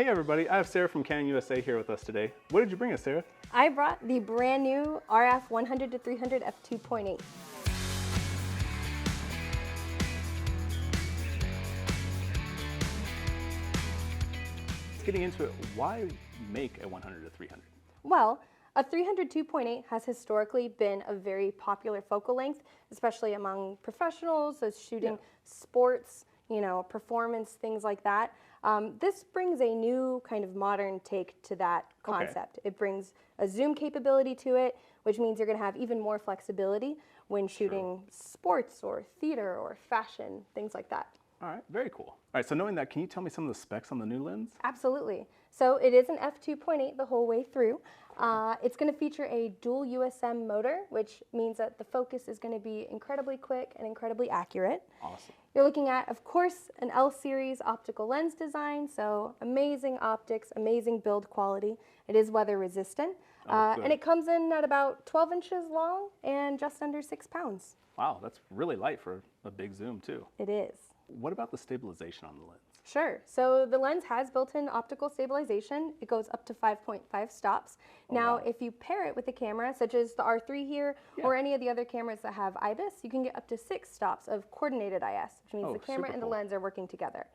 Hey everybody, I have Sarah from Canon USA here with us today. What did you bring us, Sarah? I brought the brand new RF 100-300 f2.8. Let's getting into it. Why make a 100 to 300? Well, a 300 2.8 has historically been a very popular focal length, especially among professionals, those shooting sports, performance, things like that. This brings a new kind of modern take to that concept. It brings a zoom capability to it, which means you're going to have even more flexibility when shooting sports or theater or fashion, things like that. All right, very cool. All right, so knowing that, can you tell me some of the specs on the new lens? Absolutely. So it is an f2.8 the whole way through. It's going to feature a dual USM motor, which means that the focus is going to be incredibly quick and incredibly accurate. Awesome. You're looking at, of course, an L series optical lens design, so amazing optics, amazing build quality. It is weather resistant, and it comes in at about 12 inches long and just under 6 pounds. Wow, that's really light for a big zoom too. It is. What about the stabilization on the lens? Sure. So the lens has built-in optical stabilization. It goes up to 5.5 stops. Now, if you pair it with a camera, such as the R3 here, or any of the other cameras that have IBIS, you can get up to 6 stops of coordinated IS, which means the camera and the lens are working together.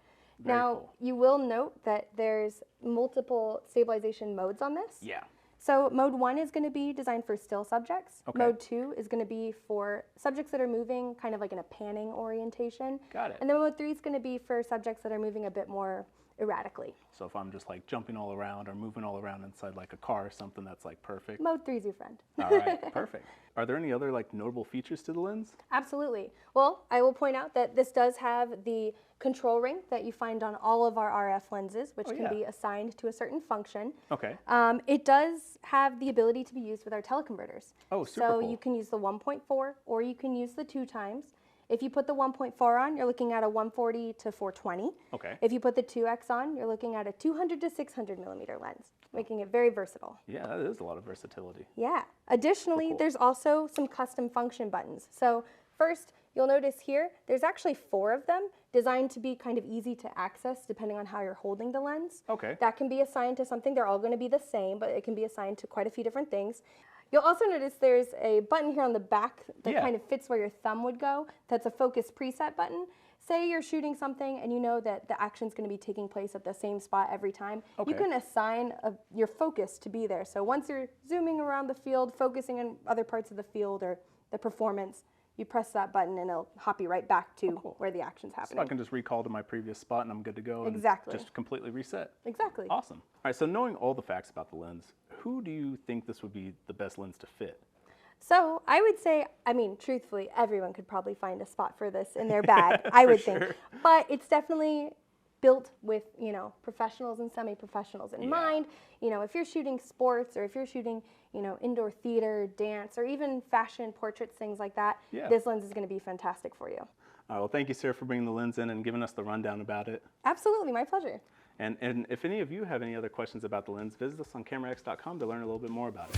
You will note that there's multiple stabilization modes on this. Yeah. So mode 1 is going to be designed for still subjects. Mode 2 is going to be for subjects that are moving kind of like in a panning orientation. Got it. And then mode 3 is going to be for subjects that are moving a bit more erratically. So if I'm just like jumping all around or moving all around inside like a car or something, that's like perfect. Mode 3 is your friend. All right, perfect. Are there any other like notable features to the lens? Absolutely. Well, I will point out that this does have the control ring that you find on all of our RF lenses, which can be assigned to a certain function. Okay. It does have the ability to be used with our teleconverters. Oh, super So cool. you can use the 1.4 or you can use the 2 times. If you put the 1.4 on, you're looking at a 140 to 420. Okay. If you put the 2X on, you're looking at a 200 to 600 millimeter lens, making it very versatile. Yeah, that is a lot of versatility. Yeah. Additionally, there's also some custom function buttons. So first, you'll notice here, there's actually 4 of them designed to be kind of easy to access depending on how you're holding the lens. Okay. That can be assigned to something. They're all going to be the same, but it can be assigned to quite a few different things. You'll also notice there's a button here on the back that kind of fits where your thumb would go. That's a focus preset button. Say you're shooting something and you know that the action's going to be taking place at the same spot every time. You can assign your focus to be there. So once you're zooming around the field, focusing on other parts of the field or the performance, you press that button and it'll hop you right back to where the action's happening. So I can just recall to my previous spot and I'm good to go and just completely reset. Exactly. Awesome. All right, so knowing all the facts about the lens, who do you think this would be the best lens to fit? So I would say, I mean, truthfully, everyone could probably find a spot for this in their bag, I would think. But it's definitely built with, professionals and semi-professionals in mind. If you're shooting sports or if you're shooting, indoor theater, dance, or even fashion, portraits, things like that, this lens is going to be fantastic for you. All right, well, thank you, Sarah, for bringing the lens in and giving us the rundown about it. Absolutely, my pleasure. And if any of you have any other questions about the lens, visit us on camerax.com to learn a little bit more about it.